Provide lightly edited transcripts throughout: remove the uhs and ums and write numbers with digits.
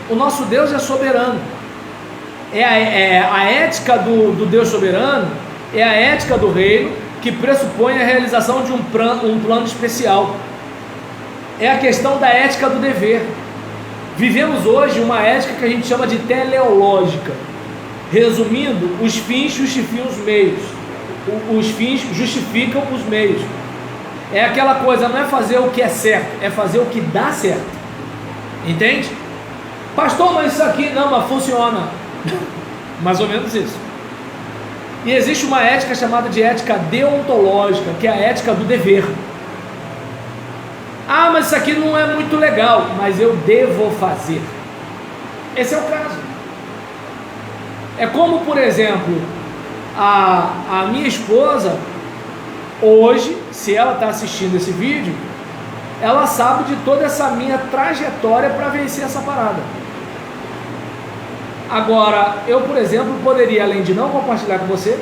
O nosso Deus é soberano. A ética do Deus soberano é a ética do reino que pressupõe a realização de um plano especial. É a questão da ética do dever. Vivemos hoje uma ética que a gente chama de teleológica. Resumindo, os fins justificam os meios. Os fins justificam os meios. É aquela coisa, não é fazer o que é certo, é fazer o que dá certo. Entende? Pastor, mas isso aqui não, mas funciona. Mais ou menos isso. E existe uma ética chamada de ética deontológica, que é a ética do dever. Ah, mas isso aqui não é muito legal, mas eu devo fazer. Esse é o caso. É como, por exemplo, a minha esposa, hoje, se ela está assistindo esse vídeo, ela sabe de toda essa minha trajetória para vencer essa parada. Agora, eu, por exemplo, poderia, além de não compartilhar com você,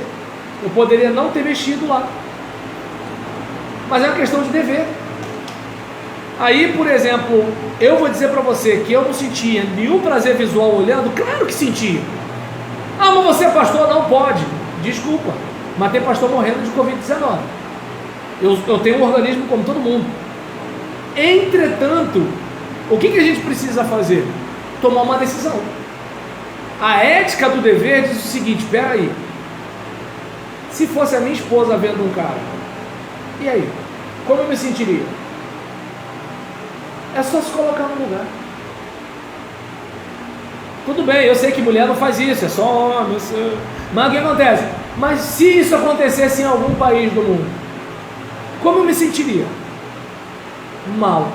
eu poderia não ter mexido lá. Mas é uma questão de dever. Aí, por exemplo, eu vou dizer para você que eu não sentia nenhum prazer visual olhando. Claro que sentia. Ah, mas você é pastor? Não pode. Desculpa, mas tem pastor morrendo de Covid-19. Eu tenho um organismo como todo mundo. Entretanto, o que a gente precisa fazer? Tomar uma decisão. A ética do dever diz o seguinte: espera aí, se fosse a minha esposa vendo um cara, e aí? Como eu me sentiria? É só se colocar no lugar. Tudo bem, eu sei que mulher não faz isso, é só homem, mas o que acontece? Mas se isso acontecesse em algum país do mundo, como eu me sentiria? Mal.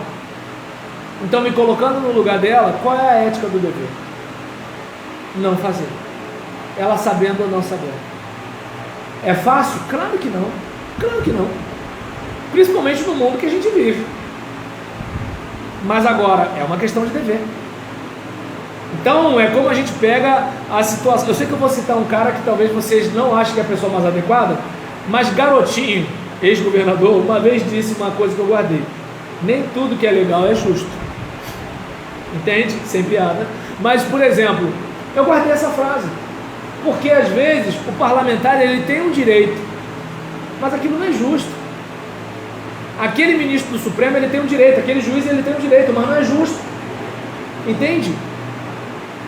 Então, me colocando no lugar dela, qual é a ética do dever? Não fazer. Ela sabendo ou não sabendo. É fácil? Claro que não. Claro que não. Principalmente no mundo que a gente vive. Mas agora, é uma questão de dever. Então, é como a gente pega a situação. Eu sei que eu vou citar um cara que talvez vocês não achem que é a pessoa mais adequada, mas Garotinho, ex-governador, uma vez disse uma coisa que eu guardei: nem tudo que é legal é justo. Entende? Sem piada. Mas, por exemplo, eu guardei essa frase, porque às vezes o parlamentar ele tem um direito, mas aquilo não é justo. Aquele ministro do Supremo ele tem um direito, aquele juiz ele tem um direito, mas não é justo. Entende?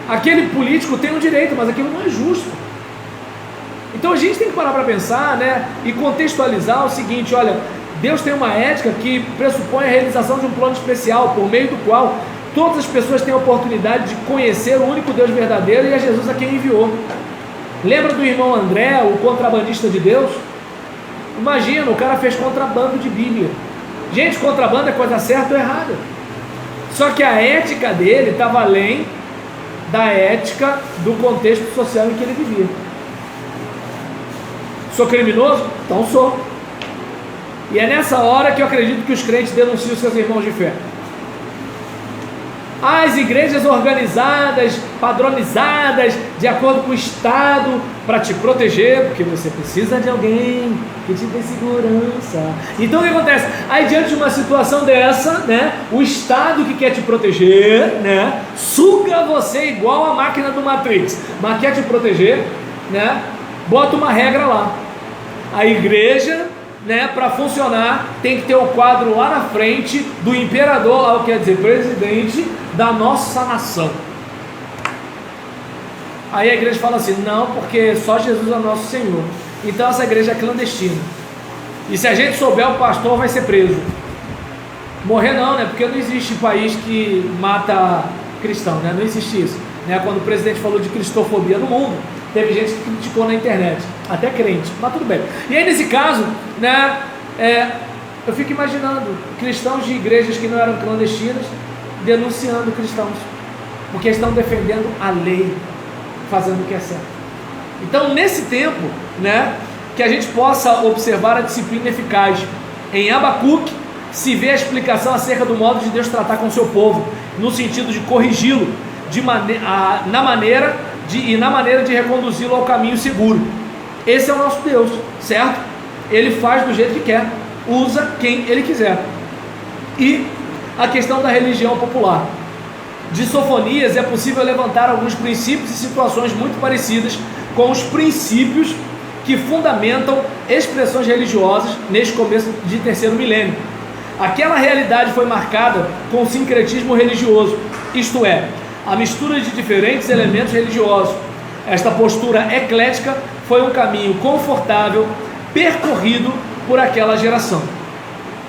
Aquele político tem um direito, mas aquilo não é justo. Então a gente tem que parar para pensar, né, e contextualizar o seguinte: olha, Deus tem uma ética que pressupõe a realização de um plano especial, por meio do qual todas as pessoas têm a oportunidade de conhecer o único Deus verdadeiro e a Jesus a quem enviou. Lembra do irmão André, o contrabandista de Deus? Imagina, o cara fez contrabando de Bíblia. Gente, contrabando é coisa certa ou errada? Só que a ética dele estava além da ética do contexto social em que ele vivia. Sou criminoso? Então sou. E é nessa hora que eu acredito que os crentes denunciam seus irmãos de fé. As igrejas organizadas, padronizadas, de acordo com o Estado, para te proteger, porque você precisa de alguém que te dê segurança. Então o que acontece? Aí diante de uma situação dessa, né, o Estado que quer te proteger, né, suga você igual a máquina do Matrix, mas quer te proteger, né, bota uma regra lá. A igreja, né, para funcionar, tem que ter o quadro lá na frente do imperador, quer dizer, presidente da nossa nação. Aí a igreja fala assim: não, porque só Jesus é nosso Senhor. Então essa igreja é clandestina. E se a gente souber, o pastor vai ser preso. Morrer não, né? Porque não existe país que mata cristão, né? Não existe isso, né? Quando o presidente falou de cristofobia no mundo, teve gente que criticou na internet, até crente, mas tudo bem. E aí nesse caso, né, eu fico imaginando cristãos de igrejas que não eram clandestinas denunciando cristãos, porque estão defendendo a lei, fazendo o que é certo. Então nesse tempo, né, que a gente possa observar a disciplina eficaz. Em Abacuque se vê a explicação acerca do modo de Deus tratar com o seu povo, no sentido de corrigi-lo, na maneira de reconduzi-lo ao caminho seguro. Esse é o nosso Deus, certo? Ele faz do jeito que quer, usa quem ele quiser. E a questão da religião popular. de Sofonias é possível levantar alguns princípios e situações muito parecidas com os princípios que fundamentam expressões religiosas neste começo de terceiro milênio. Aquela realidade foi marcada com o sincretismo religioso, isto é, a mistura de diferentes elementos religiosos. Esta postura eclética foi um caminho confortável percorrido por aquela geração.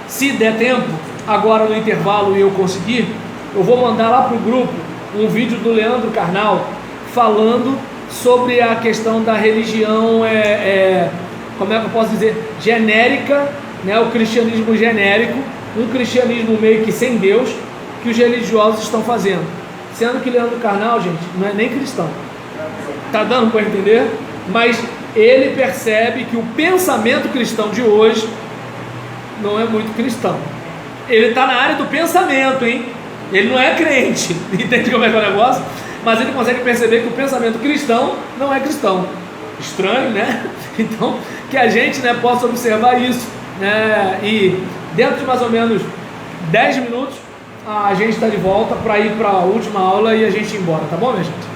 Se der tempo, agora no intervalo e eu conseguir, eu vou mandar lá para o grupo um vídeo do Leandro Carnal falando sobre a questão da religião, como é que eu posso dizer, genérica, né? O cristianismo genérico, um cristianismo meio que sem Deus, que os religiosos estão fazendo. Sendo que Leandro Carnal, gente, não é nem cristão. Tá dando para entender? Mas ele percebe que o pensamento cristão de hoje não é muito cristão. Ele está na área do pensamento, hein? Ele não é crente, entende como é que é o negócio? Mas ele consegue perceber que o pensamento cristão não é cristão. Estranho, né? Então, que a gente, né, possa observar isso, né? E dentro de mais ou menos 10 minutos, a gente está de volta para ir para a última aula e a gente ir embora, tá bom, minha gente?